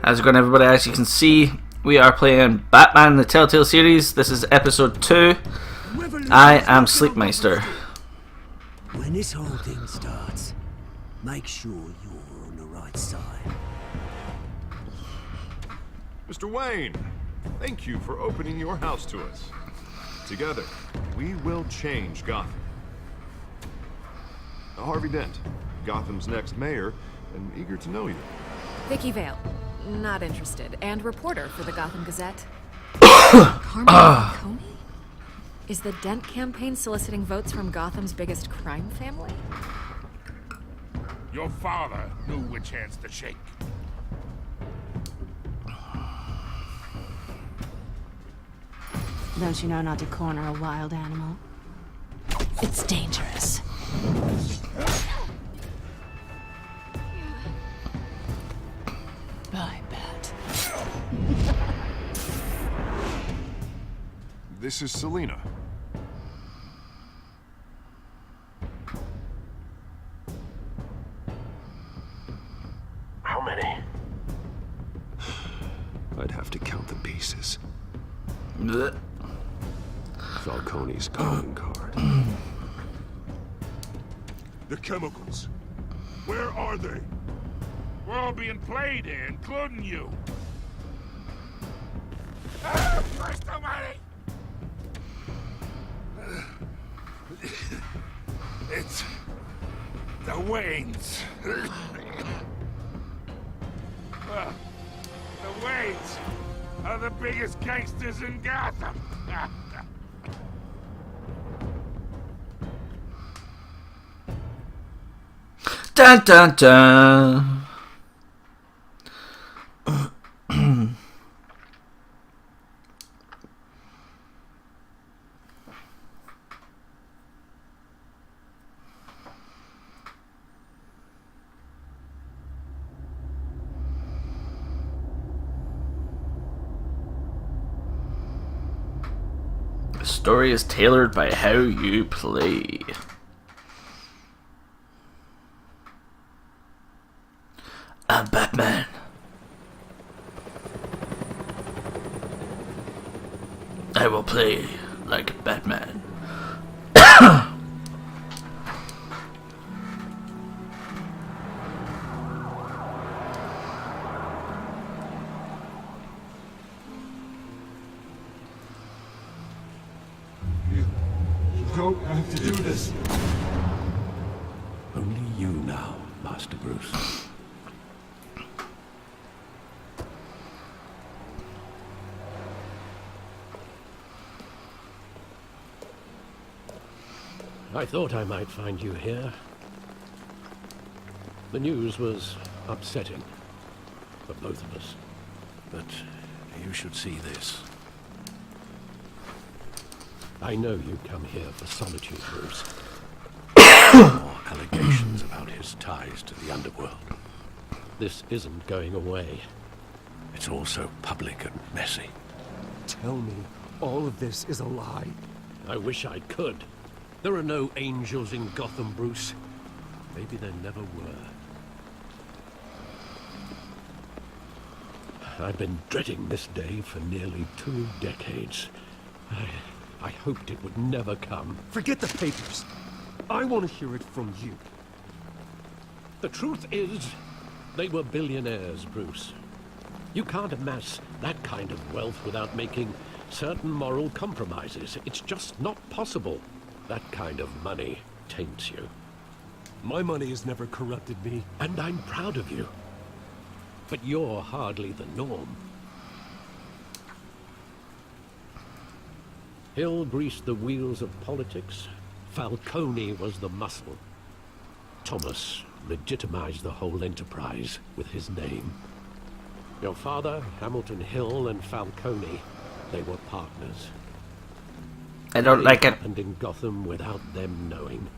How's it going, everybody? As you can see, we are playing Batman, the Telltale series. This is episode 2. I am Sleepmeister. When this whole thing starts, make sure you're on the right side. Mr. Wayne, thank you for opening your house to us. Together, we will change Gotham. Harvey Dent, Gotham's next mayor, and eager to know you. Vicky Vale, not interested, and reporter for the Gotham Gazette. Carmen Coney? Is the Dent campaign soliciting votes from Gotham's biggest crime family? Your father knew which hands to shake. Don't you know not to corner a wild animal? It's dangerous. I bet. This is Selina. How many? I'd have to count the pieces. Blech. Falcone's calling card. The chemicals. Where are they? We're all being played here, including you. First somebody! It's the Waynes. The Waynes are the biggest gangsters in Gotham. Dun dun dun. The story is tailored by how you play. I'm Batman. I will play like Batman. You don't have to do this. Only you now, Master Bruce. I thought I might find you here. The news was upsetting for both of us. But you should see this. I know you come here for solitude, Bruce. More allegations about his ties to the underworld. This isn't going away. It's all so public and messy. Tell me all of this is a lie. I wish I could. There are no angels in Gotham, Bruce. Maybe there never were. I've been dreading this day for nearly 2 decades. I hoped it would never come. Forget the papers. I want to hear it from you. The truth is, they were billionaires, Bruce. You can't amass that kind of wealth without making certain moral compromises. It's just not possible. That kind of money taints you. My money has never corrupted me. And I'm proud of you. But you're hardly the norm. Hill greased the wheels of politics. Falcone was the muscle. Thomas legitimized the whole enterprise with his name. Your father, Hamilton Hill, and Falcone, they were partners. I don't like it. Happened in Gotham without them knowing.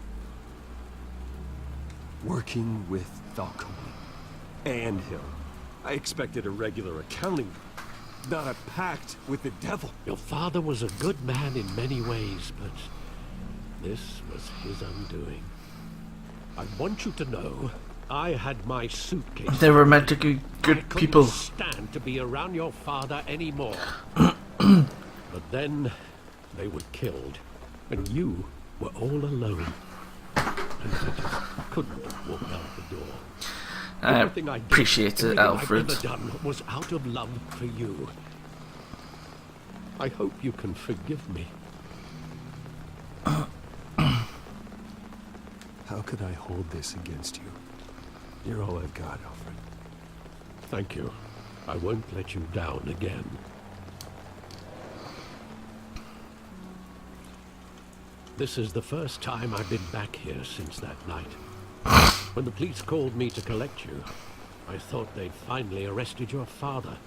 Working with Falcone and Hill. I expected a regular accounting, not a pact with the devil. Your father was a good man in many ways, but this was his undoing. I want you to know, I had my suitcase. They were meant to be I good couldn't people. stand to be around your father anymore. But then they were killed, and you were all alone. And I just couldn't walk out the door. I Everything I did, appreciate it, everything Alfred. I've ever done was out of love for you. I hope you can forgive me. How could I hold this against you? You're all I've got, Alfred. Thank you. I won't let you down again. This is the first time I've been back here since that night. When the police called me to collect you, I thought they'd finally arrested your father.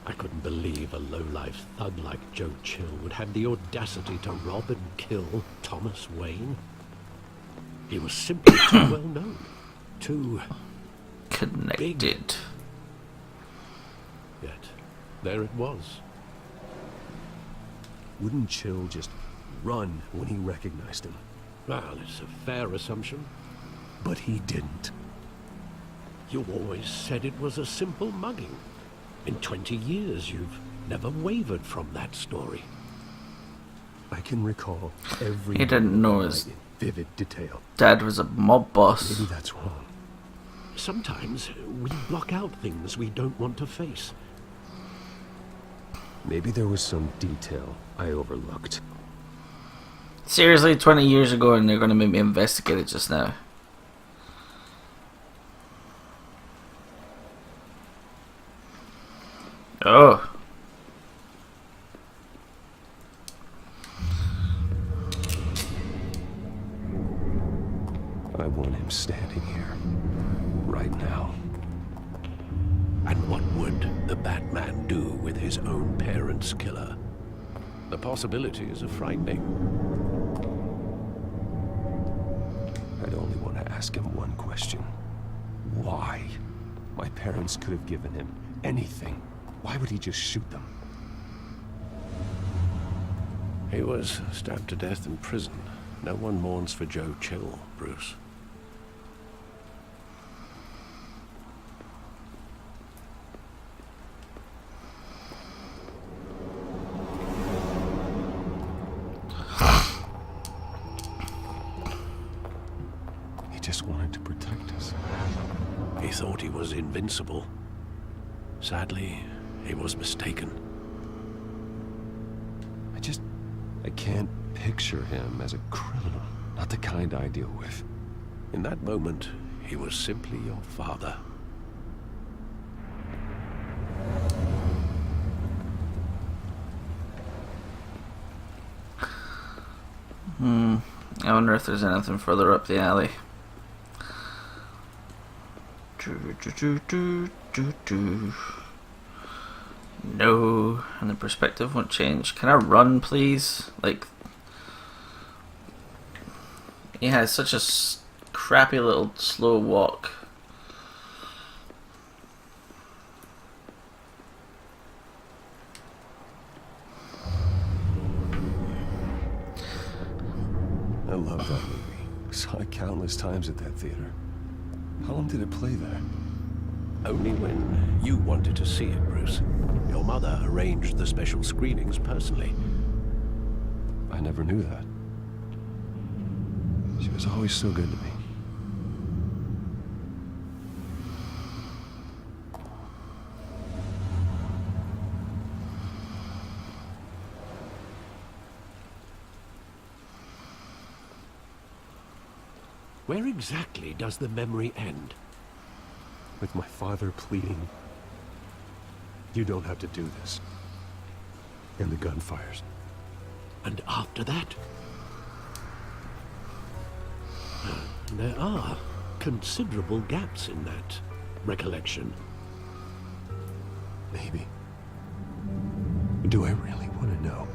I couldn't believe a low-life thug like Joe Chill would have the audacity to rob and kill Thomas Wayne. He was simply too well known, too Connected. big. Yet, there it was. Wouldn't Chill just run when he recognized him? Well, it's a fair assumption. But he didn't. You always said it was a simple mugging. In 20 years, you've never wavered from that story. I can recall every He didn't know night his in vivid detail. dad was a mob boss. Maybe that's wrong. Sometimes we block out things we don't want to face. Maybe there was some detail I overlooked. Seriously, 20 years ago, and they're going to make me investigate it just now. Oh. I want him standing here, right now. And what would the Batman do with his own parents' killer? The possibilities are frightening. I'd only want to ask him one question. Why? My parents could have given him anything. Why would he just shoot them? He was stabbed to death in prison. No one mourns for Joe Chill, Bruce. He just wanted to protect us. He thought he was invincible. Sadly, he was mistaken. I can't picture him as a criminal. Not the kind I deal with. In that moment, he was simply your father. I wonder if there's anything further up the alley. No, and the perspective won't change. Can I run, please? Like, he has such a crappy little slow walk. I love that movie. Saw it countless times at that theater. How long did it play there? Only when you wanted to see it, Bruce. Your mother arranged the special screenings personally. I never knew that. She was always so good to me. Where exactly does the memory end? With my father pleading, "You don't have to do this." And the gun fires. And after that? There are considerable gaps in that recollection. Maybe. Do I really want to know?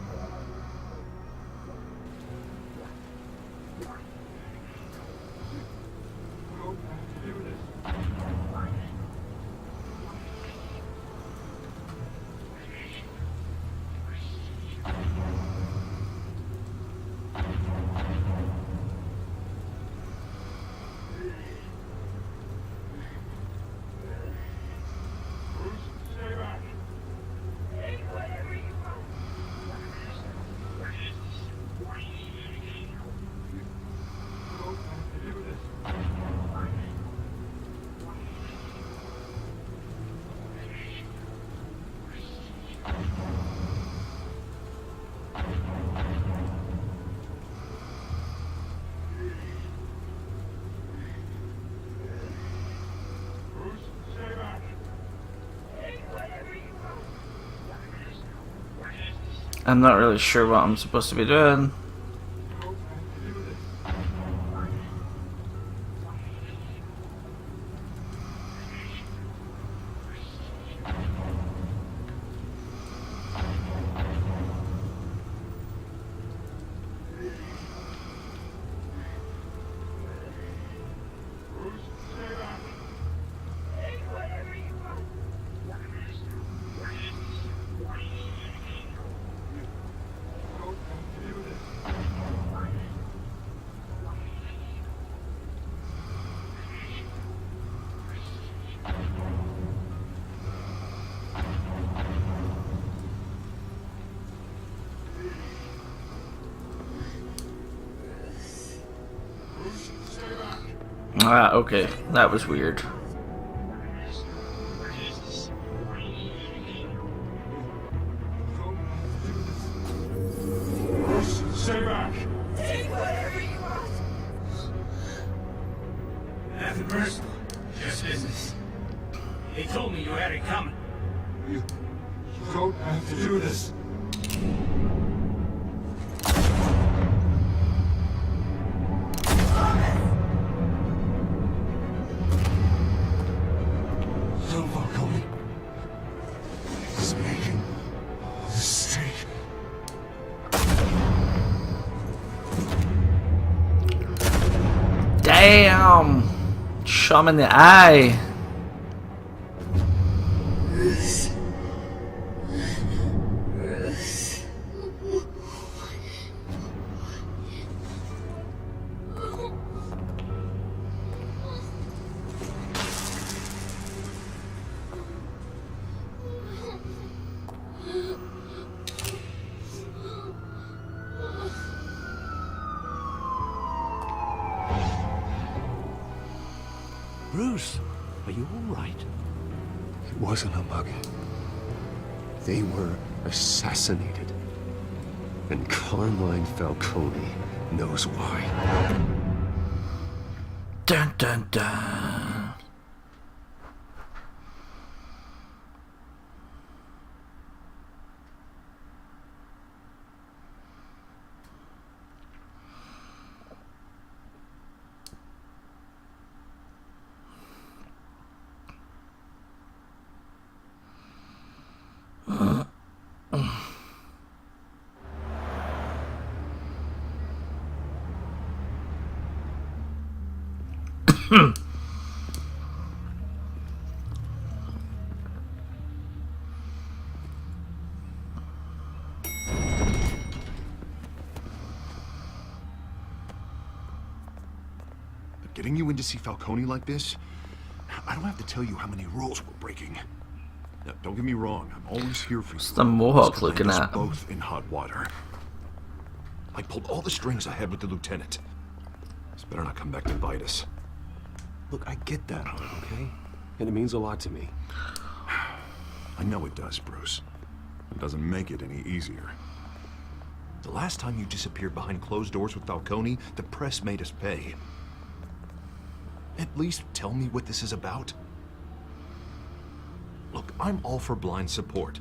I'm not really sure what I'm supposed to be doing. Ah, okay. That was weird. Stay back! Take whatever you want. Nothing personal. Just business. He told me you had it coming. You don't have to do this. No, Falcone. He's making a mistake. Damn! Shot him in the eye. Bruce, are you all right? It wasn't a mug. They were assassinated. And Carmine Falcone knows why. Dun dun dun. Getting you in to see Falcone like this? I don't have to tell you how many rules we're breaking. Now, don't get me wrong, I'm always here for you. It's the Mohawk This could looking land us at. both in hot water. I pulled all the strings I had with the lieutenant. This better not come back to bite us. Look, I get that, okay? And it means a lot to me. I know it does, Bruce. It doesn't make it any easier. The last time you disappeared behind closed doors with Falcone, the press made us pay. At least tell me what this is about. Look, I'm all for blind support.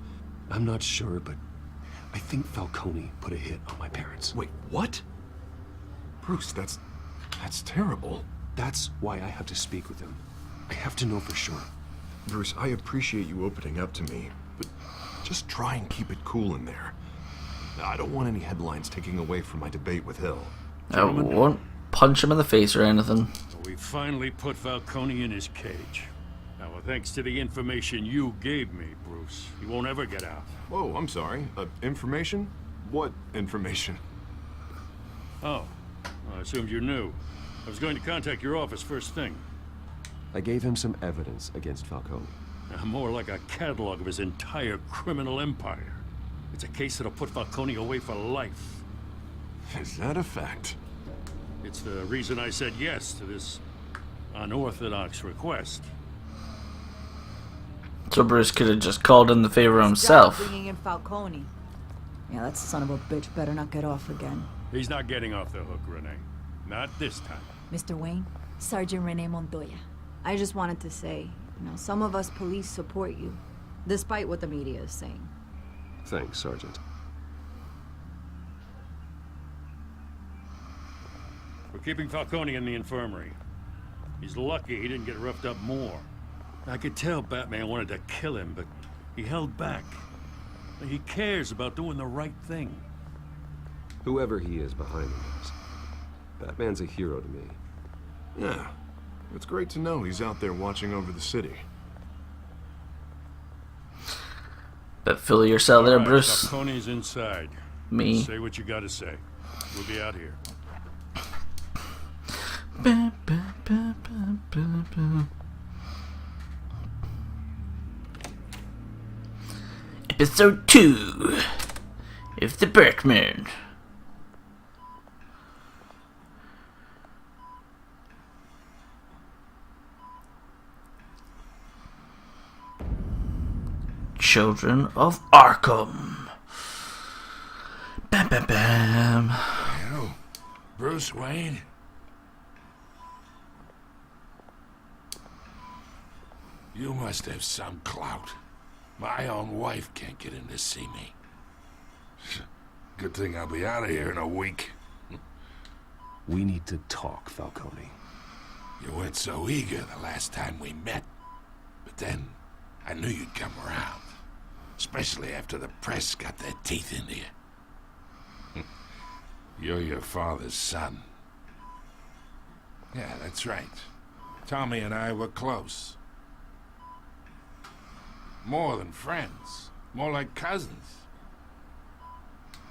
I'm not sure, but I think Falcone put a hit on my parents. Wait, what? Bruce, that's terrible. That's why I have to speak with him. I have to know for sure. Bruce, I appreciate you opening up to me, but just try and keep it cool in there. I don't want any headlines taking away from my debate with Hill. I won't punch him in the face or anything. We finally put Falcone in his cage. Now, thanks to the information you gave me, Bruce, he won't ever get out. Whoa, I'm sorry. Information? What information? Oh, I assumed you knew. I was going to contact your office first thing. I gave him some evidence against Falcone. More like a catalog of his entire criminal empire. It's a case that'll put Falcone away for life. Is that a fact? It's the reason I said yes to this unorthodox request. So Bruce could have just called in the favor himself. Bringing in Falcone. Yeah, that son of a bitch better not get off again. He's not getting off the hook, Renee. Not this time. Mr. Wayne, Sergeant Renee Montoya. I just wanted to say, some of us police support you. despite what the media is saying. Thanks, Sergeant. We're keeping Falcone in the infirmary. He's lucky he didn't get roughed up more. I could tell Batman wanted to kill him, but he held back. He cares about doing the right thing. Whoever he is behind him is. Batman's a hero to me. Yeah. It's great to know he's out there watching over the city. Bit full of yourself there, All right, Bruce. Falcone's inside. Me. Say what you gotta say. We'll be out here. Episode 2 of the Batman. Children of Arkham. Bam, bam, bam. Well, Bruce Wayne? You must have some clout. My own wife can't get in to see me. Good thing I'll be out of here in a week. We need to talk, Falcone. You weren't so eager the last time we met. But then, I knew you'd come around. Especially after the press got their teeth into you. You're your father's son. Yeah, that's right. Tommy and I were close. More than friends. More like cousins.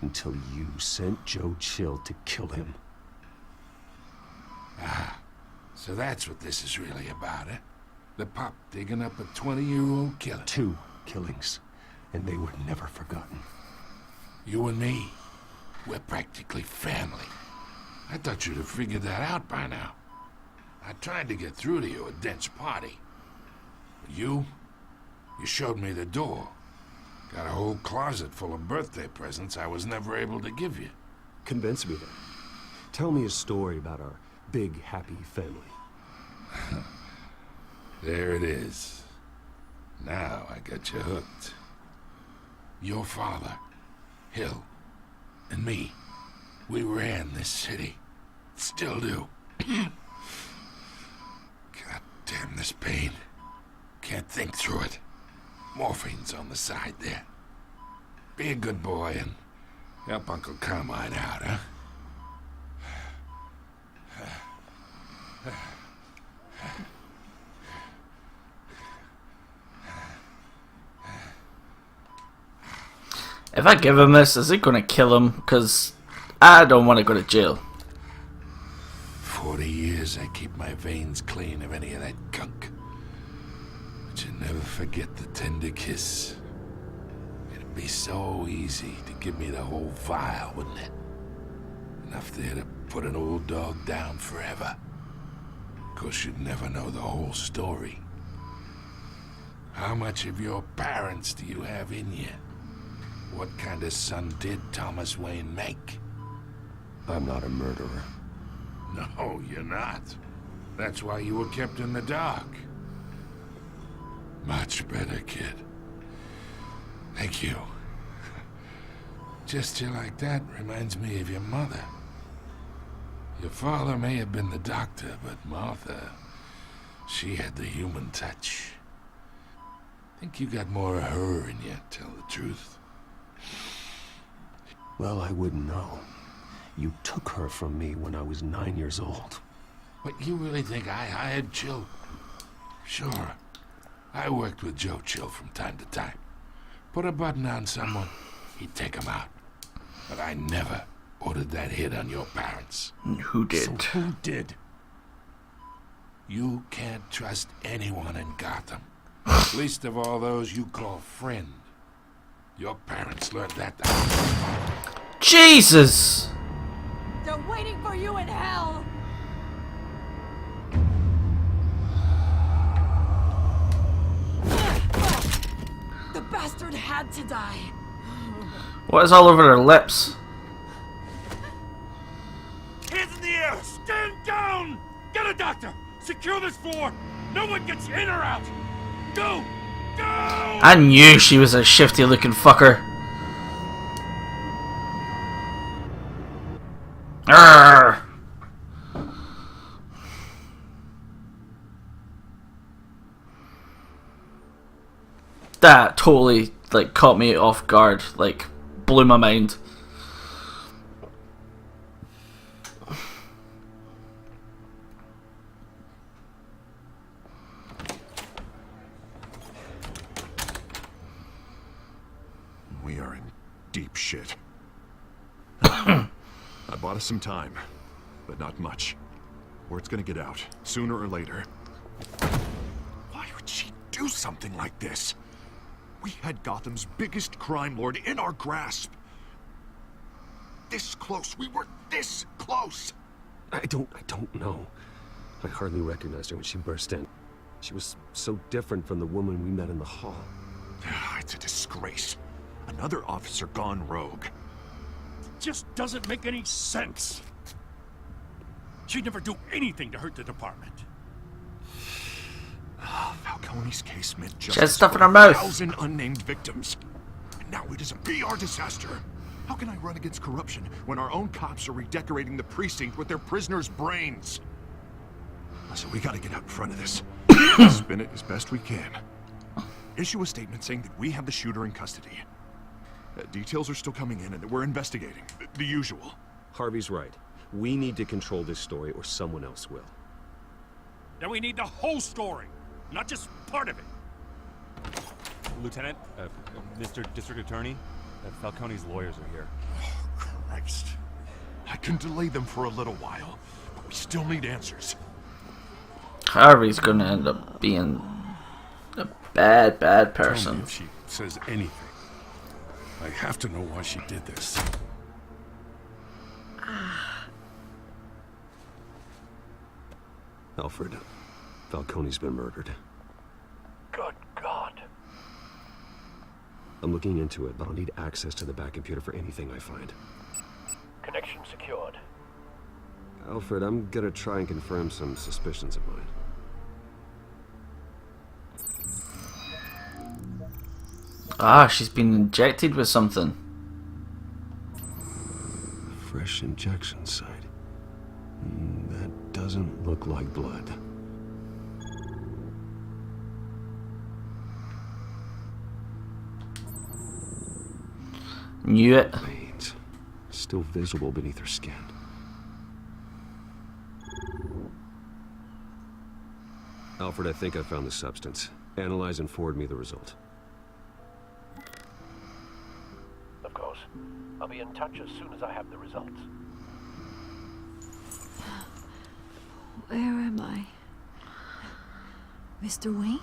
Until you sent Joe Chill to kill him. Ah, so that's what this is really about, eh? The pup digging up a 20-year-old killer. 2 killings, and they were never forgotten. You and me, we're practically family. I thought you'd have figured that out by now. I tried to get through to you at Dent's party. But you showed me the door. Got a whole closet full of birthday presents I was never able to give you. Convince me then. Tell me a story about our big, happy family. There it is. Now I got you hooked. Your father, Hill, and me, we ran this city. Still do. God damn this pain. Can't think through it. Morphine's on the side there. Be a good boy and help Uncle Carmine out, huh? If I give him this, is it going to kill him? Because I don't want to go to jail. 40 years I keep my veins clean of any of that gunk. But you never forget the tender kiss. It'd be so easy to give me the whole vial, wouldn't it? Enough there to put an old dog down forever. Of course, you'd never know the whole story. How much of your parents do you have in you? What kind of son did Thomas Wayne make? I'm not a murderer. No, you're not. That's why you were kept in the dark. Much better, kid. Thank you. Gesture like that reminds me of your mother. Your father may have been the doctor, but Martha, she had the human touch. Think you got more of her in you, tell the truth. Well, I wouldn't know. You took her from me when I was 9 years old. What, you really think I hired Chill? Sure. I worked with Joe Chill from time to time. Put a button on someone, he'd take him out. But I never ordered that hit on your parents. Who did? So who did? You can't trust anyone in Gotham. Least of all those you call friend. Your parents learned that. Jesus! They're waiting for you in hell! The bastard had to die. What is all over their lips? Hands in the air! Stand down! Get a doctor! Secure this floor! No one gets in or out! Go! I knew she was a shifty looking fucker. Arrgh. That totally like caught me off guard, like blew my mind. We are in deep shit. I bought us some time, but not much. Word's gonna get out, sooner or later. Why would she do something like this? We had Gotham's biggest crime lord in our grasp. This close. We were this close. I don't know. I hardly recognized her when she burst in. She was so different from the woman we met in the hall. It's a disgrace. Another officer gone rogue. Just doesn't make any sense. She'd never do anything to hurt the department. Falcone's case meant She has justice stuff for in her mouth. 1,000 unnamed victims. And now it is a PR disaster. How can I run against corruption when our own cops are redecorating the precinct with their prisoners' brains? So we gotta get out in front of this. Spin it as best we can. Issue a statement saying that we have the shooter in custody. Details are still coming in and that we're investigating. The usual. Harvey's right. We need to control this story or someone else will. Then we need the whole story, not just part of it. Lieutenant, Mr. District Attorney, Falcone's lawyers are here. Oh, Christ. I can delay them for a little while, but we still need answers. Harvey's gonna end up being a bad Tell me person. if she says anything. I have to know why she did this. Alfred, Falcone's been murdered. Good God. I'm looking into it, but I'll need access to the back computer for anything I find. Connection secured. Alfred, I'm gonna try and confirm some suspicions of mine. Ah, she's been injected with something. Fresh injection site. That doesn't look like blood. Knew it. Veins. Still visible beneath her skin. Alfred, I think I found the substance. Analyze and forward me the result. Of course. I'll be in touch as soon as I have the results. Where am I? Mr. Wayne?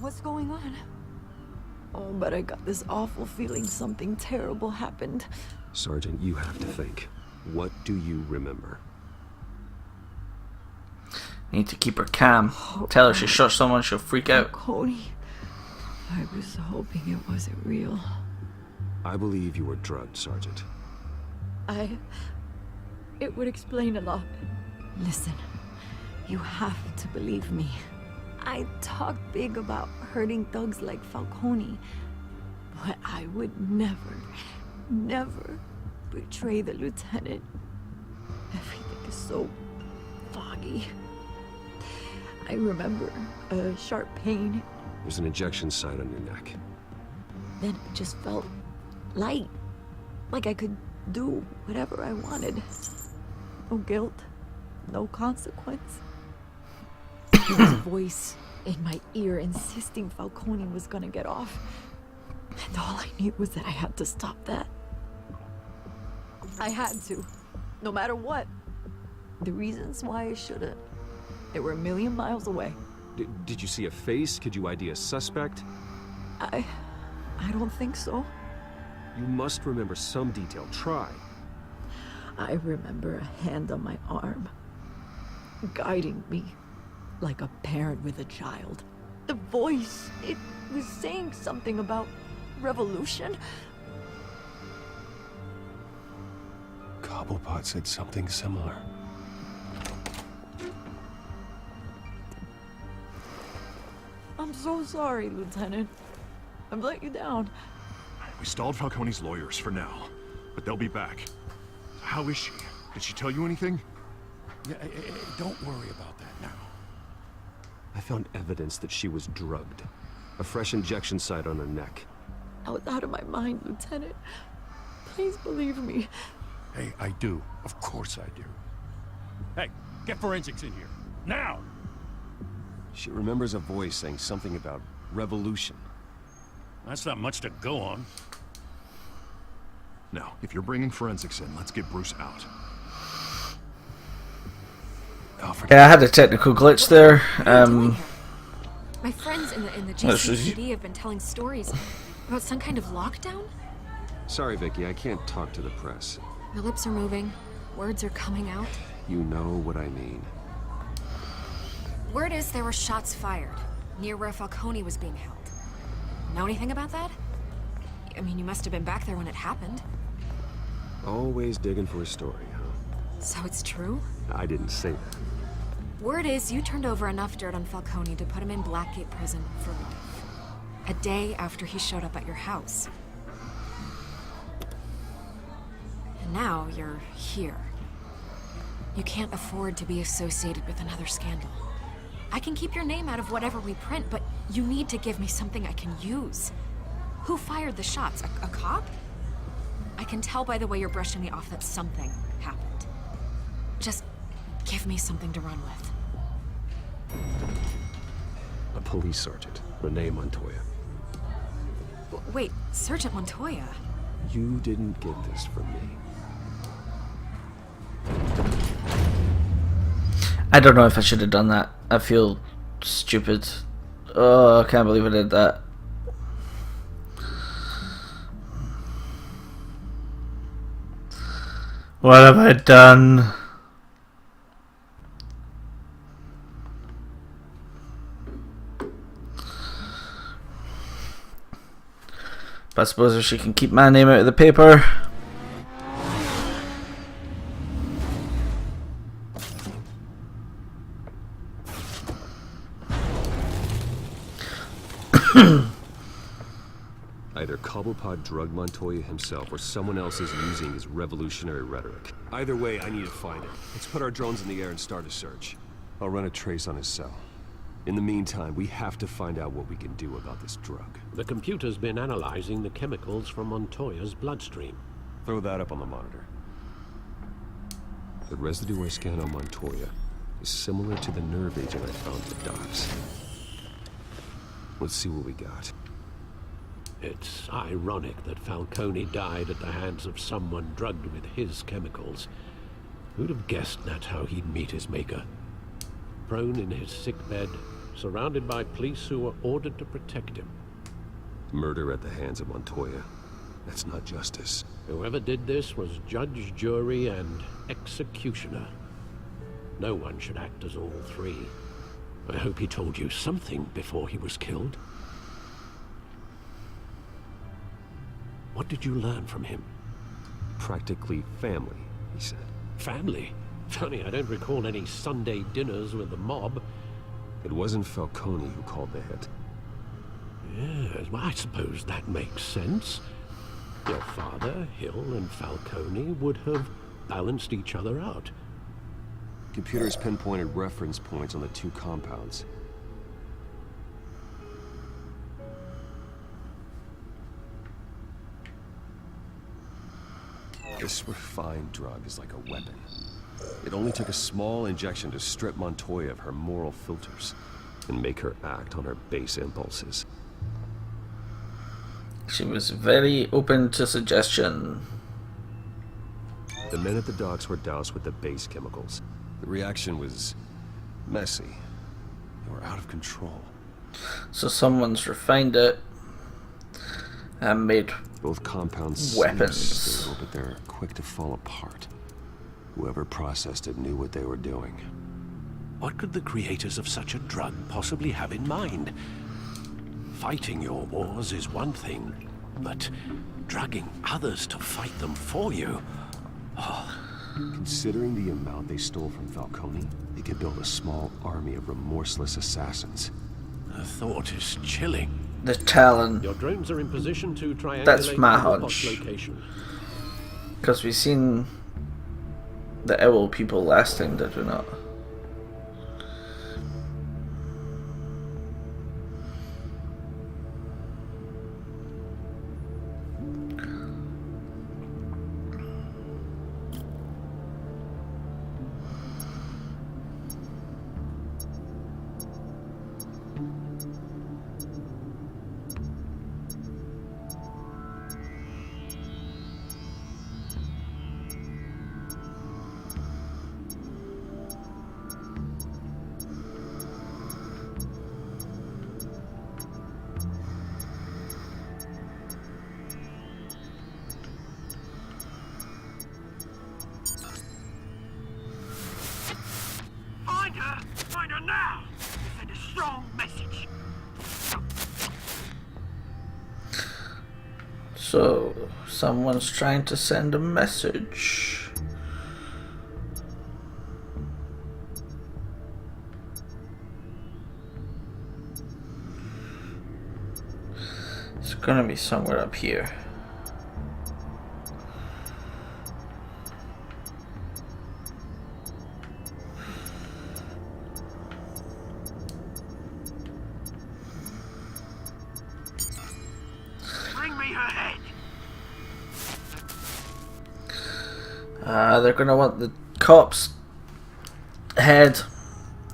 What's going on? Oh, but I got this awful feeling something terrible happened. Sergeant, you have to think. What do you remember? Need to keep her calm. Tell her she shot someone, she'll freak out. Cody, I was hoping it wasn't real. I believe you were drugged, Sergeant. It would explain a lot. Listen, you have to believe me. I talk big about hurting thugs like Falcone, but I would never betray the lieutenant. Everything is so foggy. I remember a sharp pain. There's an injection site on your neck. Then it just felt light, like I could do whatever I wanted. No guilt, no consequence. There was a voice in my ear insisting Falcone was gonna get off. And all I knew was that I had to stop that. I had to, no matter what. The reasons why I shouldn't, they were a million miles away. Did you see a face? Could you ID a suspect? I don't think so. You must remember some detail. Try. I remember a hand on my arm, guiding me like a parent with a child. The voice, it was saying something about revolution. Cobblepot said something similar. I'm so sorry, Lieutenant. I've let you down. We stalled Falcone's lawyers for now, but they'll be back. How is she? Did she tell you anything? Yeah, don't worry about that now. I found evidence that she was drugged. A fresh injection site on her neck. I was out of my mind, Lieutenant. Please believe me. Hey, I do. Of course I do. Hey, get forensics in here. Now! She remembers a voice saying something about revolution. That's not much to go on. Now, if you're bringing forensics in, let's get Bruce out. Yeah, I had a technical glitch there. My friends in the GCPD have been telling stories about some kind of lockdown. Sorry, Vicky, I can't talk to the press. My lips are moving. Words are coming out. You know what I mean. Word is there were shots fired near where Falcone was being held. Know anything about that? I mean, you must have been back there when it happened. Always digging for a story, huh? So it's true? I didn't say that. Word is you turned over enough dirt on Falcone to put him in Blackgate Prison for life. A day after he showed up at your house. And now you're here. You can't afford to be associated with another scandal. I can keep your name out of whatever we print, but you need to give me something I can use. Who fired the shots? A cop? I can tell by the way you're brushing me off that something happened. Just give me something to run with. A police sergeant, Renee Montoya. Wait, Sergeant Montoya? You didn't get this from me. I don't know if I should have done that. I feel stupid. Oh, I can't believe I did that. What have I done? But I suppose if she can keep my name out of the paper. Either Cobblepot drugged Montoya himself or someone else is using his revolutionary rhetoric. Either way, I need to find it. Let's put our drones in the air and start a search. I'll run a trace on his cell. In the meantime, we have to find out what we can do about this drug. The computer's been analyzing the chemicals from Montoya's bloodstream. Throw that up on the monitor. The residue I scanned on Montoya is similar to the nerve agent I found at the docks. Let's see what we got. It's ironic that Falcone died at the hands of someone drugged with his chemicals. Who'd have guessed that's how he'd meet his maker? Prone in his sickbed, surrounded by police who were ordered to protect him. Murder at the hands of Montoya. That's not justice. Whoever did this was judge, jury, and executioner. No one should act as all three. I hope he told you something before he was killed. What did you learn from him? Practically family, he said. Family? Funny, I don't recall any Sunday dinners with the mob. It wasn't Falcone who called the hit. Yes, well, I suppose that makes sense. Your father, Hill, and Falcone would have balanced each other out. Computers pinpointed reference points on the two compounds. This refined drug is like a weapon. It only took a small injection to strip Montoya of her moral filters and make her act on her base impulses. She was very open to suggestion. The men at the docks were doused with the base chemicals. The reaction was messy. They were out of control. So someone's refined it and made both compounds weapons. Stable, but they're quick to fall apart. Whoever processed it knew what they were doing. What could the creators of such a drug possibly have in mind? Fighting your wars is one thing, but drugging others to fight them for you? Oh. Considering the amount they stole from Falcone, they could build a small army of remorseless assassins. The thought is chilling. The Talon. Your drones are in position to triangulate That's my the hunch. location. Because we've seen the owl people last time, did we not? Find her now! Send a strong message. So, someone's trying to send a message. It's gonna be somewhere up here. Bring me her head. They're gonna want the cop's head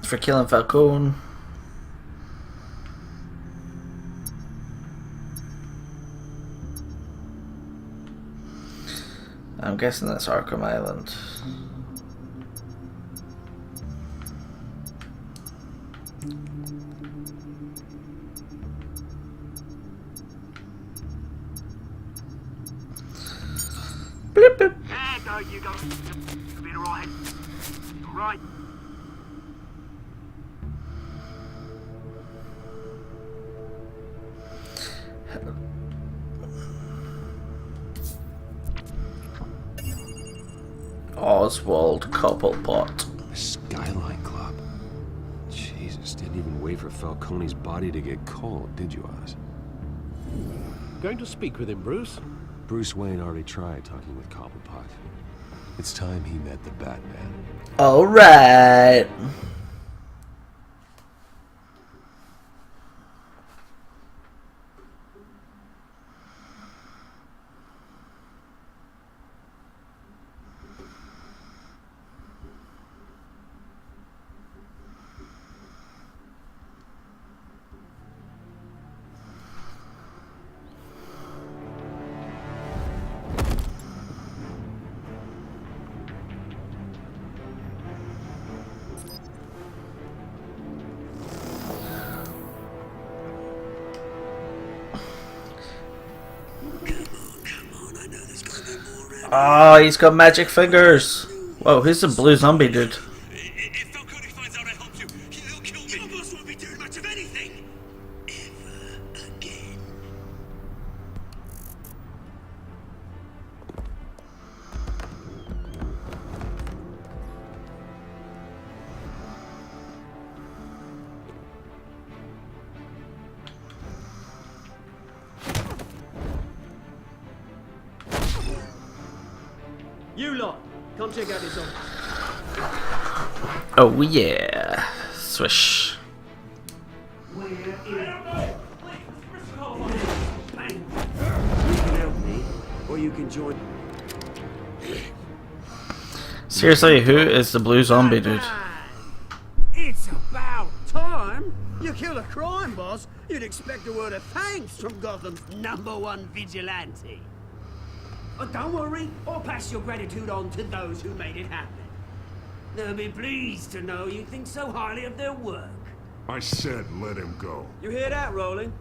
for killing Falcone. I'm guessing that's Arkham Island. Blip, blip. There go, you go. You'll be alright. Alright. Oswald Cobblepot. Skyline Club. Jesus, didn't even wait for Falcone's body to get cold, did you, Oz? Going to speak with him, Bruce? Bruce Wayne already tried talking with Cobblepot. It's time he met the Batman. Alright. Oh, he's got magic fingers. Whoa, who's the blue zombie dude? If Falcone finds out I helped you, he'll kill me. Your boss won't be doing much of anything. Ever again. You lot, come check out this office. Oh yeah. Swish. You can help me, or you can join. Seriously, who is the blue zombie dude? It's about time. You kill a crime boss, you'd expect a word of thanks from Gotham's #1 vigilante. But don't worry, I'll pass your gratitude on to those who made it happen. They'll be pleased to know you think so highly of their work. I said let him go. You hear that, Rolling?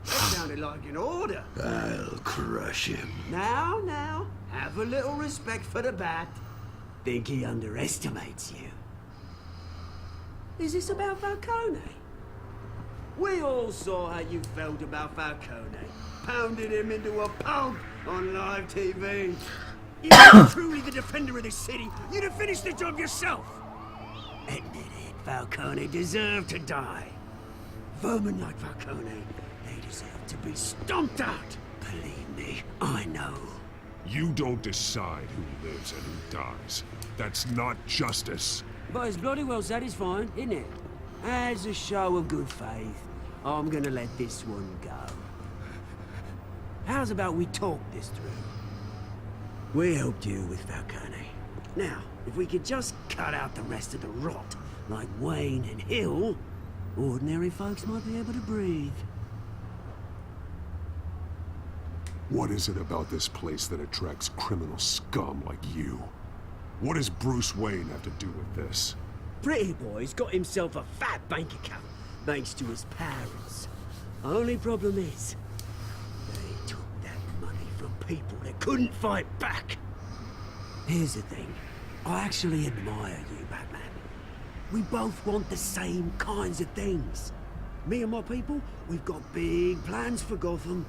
That sounded like an order. I'll crush him. Now, have a little respect for the Bat. Think he underestimates you. Is this about Falcone? We all saw how you felt about Falcone. Pounded him into a pulp on live TV. If you were truly the defender of this city, you'd have finished the job yourself. Admit it, Falcone deserved to die. Vermin like Falcone, they deserve to be stomped out. Believe me, I know. You don't decide who lives and who dies. That's not justice. But it's bloody well satisfying, isn't it? As a show of good faith, I'm gonna let this one go. How's about we talk this through? We helped you with Falcone. Now, if we could just cut out the rest of the rot, like Wayne and Hill, ordinary folks might be able to breathe. What is it about this place that attracts criminal scum like you? What does Bruce Wayne have to do with this? Pretty Boy's got himself a fat bank account, thanks to his parents. Only problem is, they took that money from people that couldn't fight back. Here's the thing. I actually admire you, Batman. We both want the same kinds of things. Me and my people, we've got big plans for Gotham.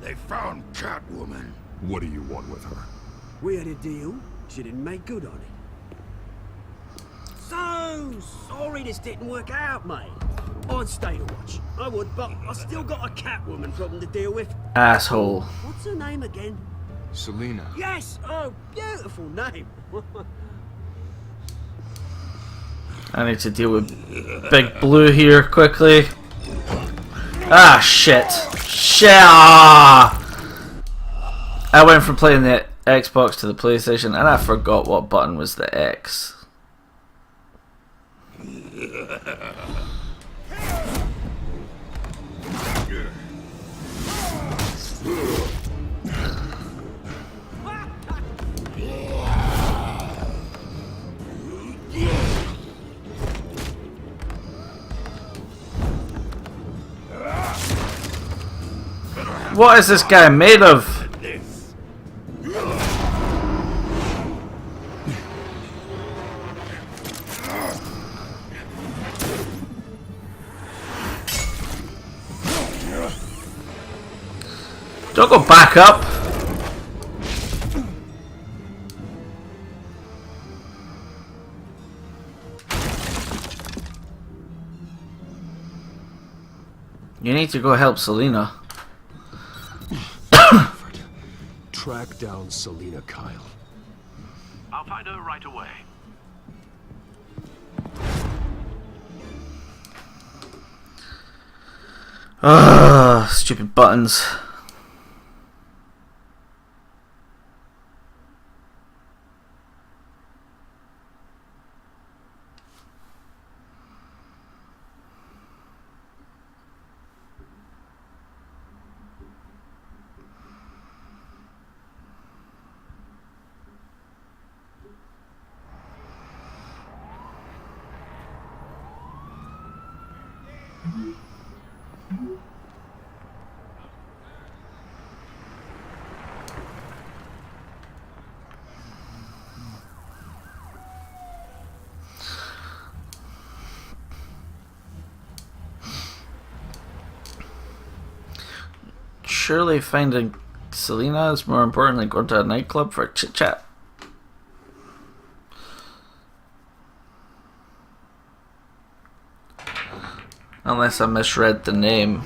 They found Catwoman. What do you want with her? We had a deal. She didn't make good on it. So sorry this didn't work out, mate. I'd stay to watch. I would, but I still got a Catwoman problem to deal with. Asshole. What's her name again? Selina. Yes! Oh, beautiful name. I need to deal with Big Blue here quickly. Ah, shit. Shit! Ah! I went from playing the Xbox to the PlayStation and I forgot what button was the X. What is this guy made of? Don't go back up. You need to go help Selina. Track down Selina Kyle. I'll find her right away. Ah, stupid buttons. Surely finding Selina is more important than going to a nightclub for a chit chat. Unless I misread the name.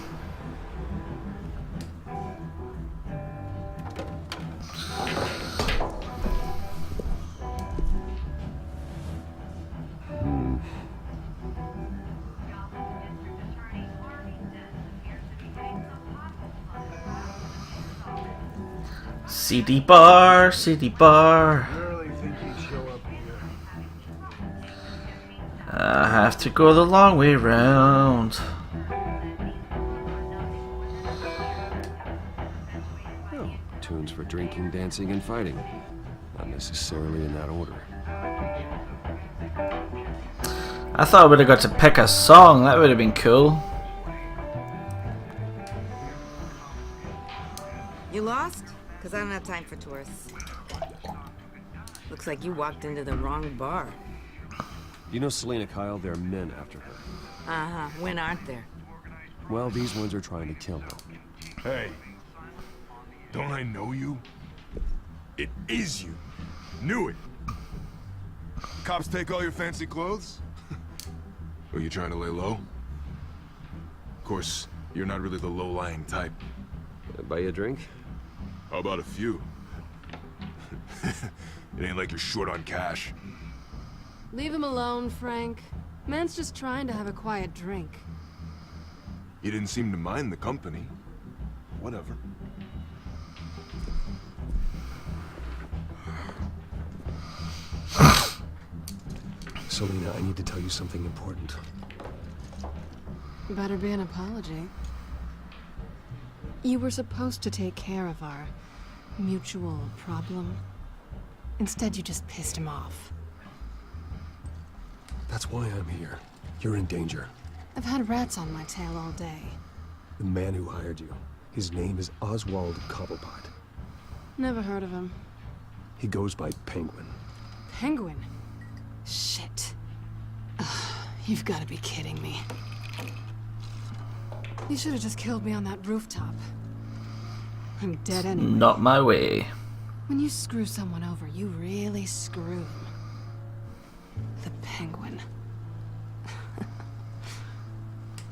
CD bar, CD bar. I have to go the long way round. Oh, tunes for drinking, dancing, and fighting. Not necessarily in that order. I thought I would have got to pick a song. That would have been cool. You lost? Because I don't have time for tourists. Looks like you walked into the wrong bar. You know Selina Kyle? There are men after her. Uh-huh. When aren't there? Well, these ones are trying to kill her. Hey, don't I know you? It is you. Knew it. Cops take all your fancy clothes? Are you trying to lay low? Of course, you're not really the low-lying type. Buy you a drink? How about a few? It ain't like you're short on cash. Leave him alone, Frank. Man's just trying to have a quiet drink. You didn't seem to mind the company. Whatever. Selina, I need to tell you something important. Better be an apology. You were supposed to take care of our mutual problem. Instead, you just pissed him off. That's why I'm here. You're in danger. I've had rats on my tail all day. The man who hired you, his name is Oswald Cobblepot. Never heard of him. He goes by Penguin. Penguin? Shit. Ugh, you've got to be kidding me. You should have just killed me on that rooftop. I'm dead anyway. Not my way. When you screw someone over, you really screw them. The Penguin.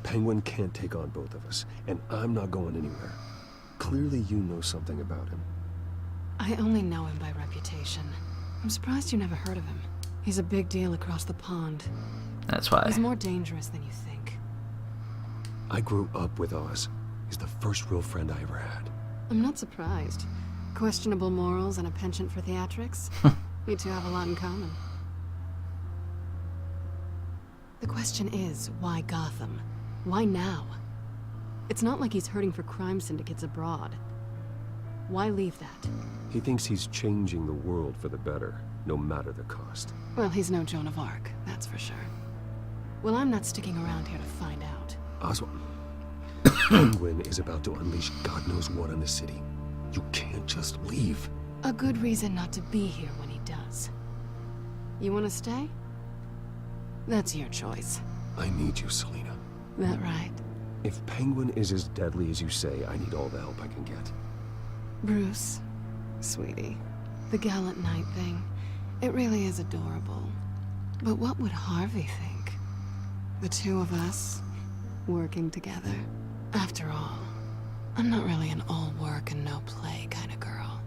Penguin can't take on both of us, and I'm not going anywhere. Clearly you know something about him. I only know him by reputation. I'm surprised you never heard of him. He's a big deal across the pond. That's why. He's more dangerous than you think. I grew up with Oz. He's the first real friend I ever had. I'm not surprised. Questionable morals and a penchant for theatrics. You two have a lot in common. The question is, why Gotham? Why now? It's not like he's hurting for crime syndicates abroad. Why leave that? He thinks he's changing the world for the better, no matter the cost. Well, he's no Joan of Arc, that's for sure. Well, I'm not sticking around here to find out. Oswald, Penguin is about to unleash God knows what on the city. You can't just leave. A good reason not to be here when he does. You want to stay? That's your choice. I need you, Selina. That right? If Penguin is as deadly as you say, I need all the help I can get. Bruce, sweetie, the gallant knight thing, it really is adorable. But what would Harvey think? The two of us, working together. After all, I'm not really an all work and no play kind of girl.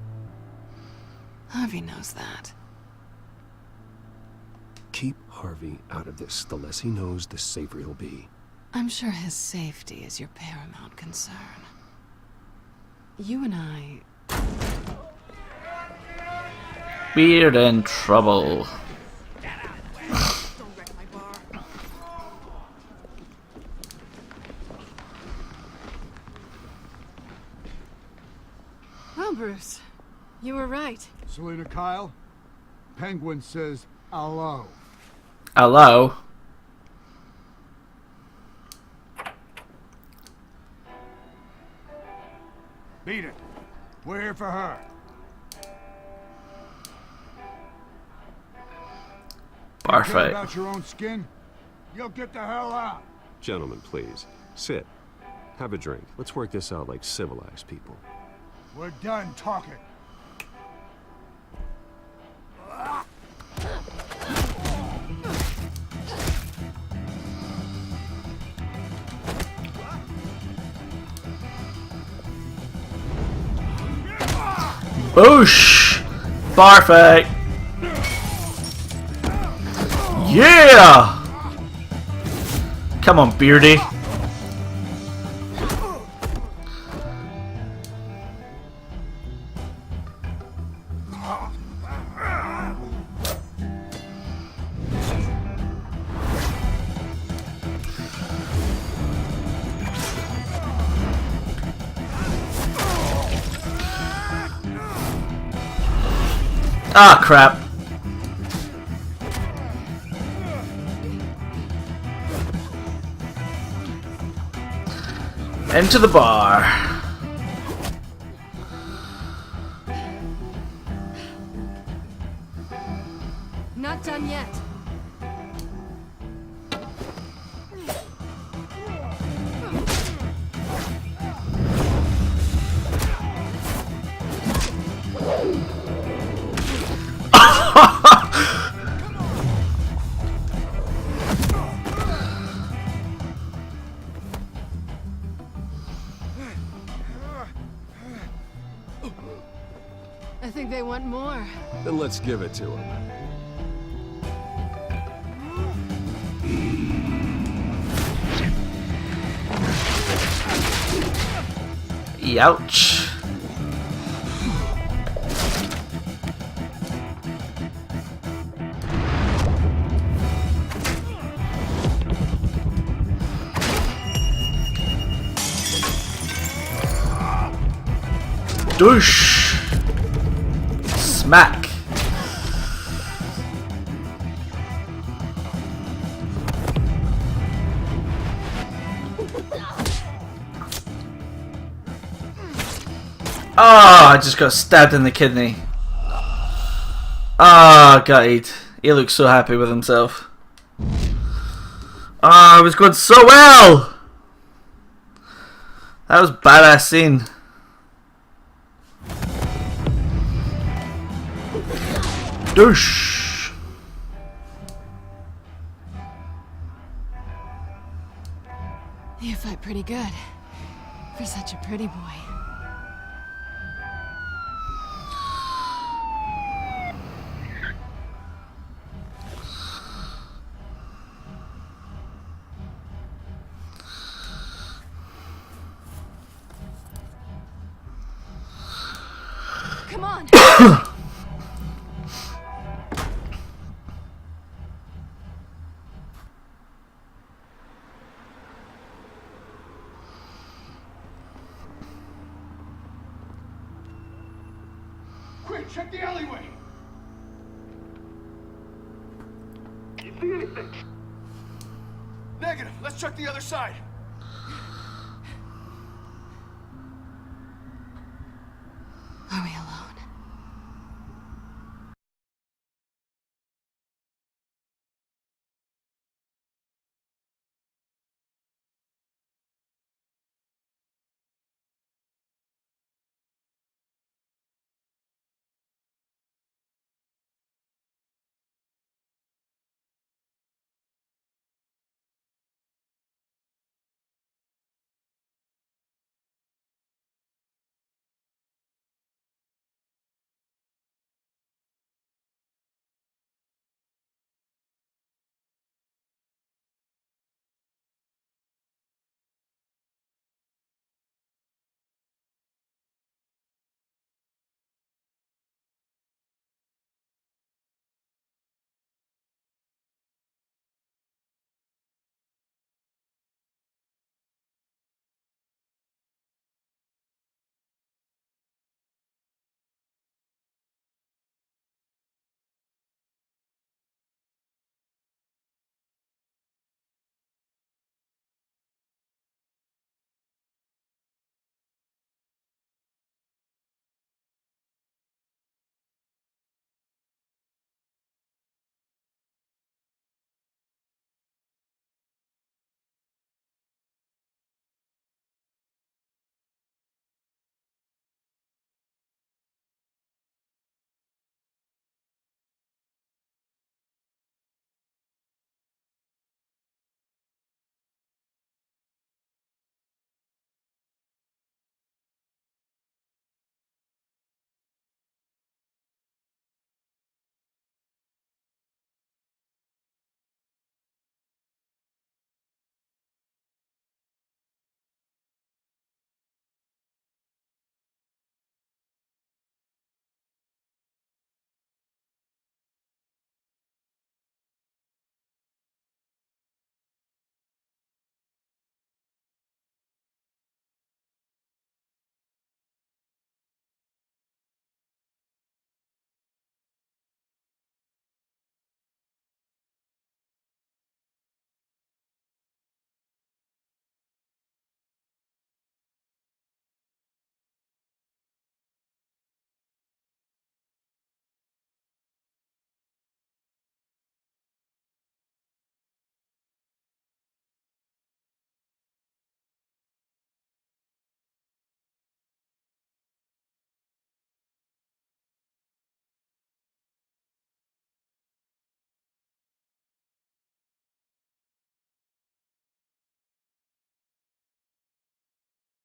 Harvey knows that. Keep Harvey out of this. The less he knows, the safer he'll be. I'm sure his safety is your paramount concern. You and I... We're in trouble. Well, Bruce, you were right. Selina Kyle, Penguin says hello. Hello? Beat it. We're here for her. Bar Care fight. about your own skin? You'll get the hell out. Gentlemen, please. Sit. Have a drink. Let's work this out like civilized people. We're done talking. Boosh! Bar fight! Yeah! Come on, Beardy. Ah, crap. Into the bar. Not done yet. think they want more. Then let's give it to him. Ouch. Douche. Smack. Oh, I just got stabbed in the kidney. Ah, gutted. He looks so happy with himself. Ah, it was going so well. That was a badass scene. Douche. You fight pretty good. For such a pretty boy. Come on. Quick, check the alleyway. You see anything? Negative. Let's check the other side.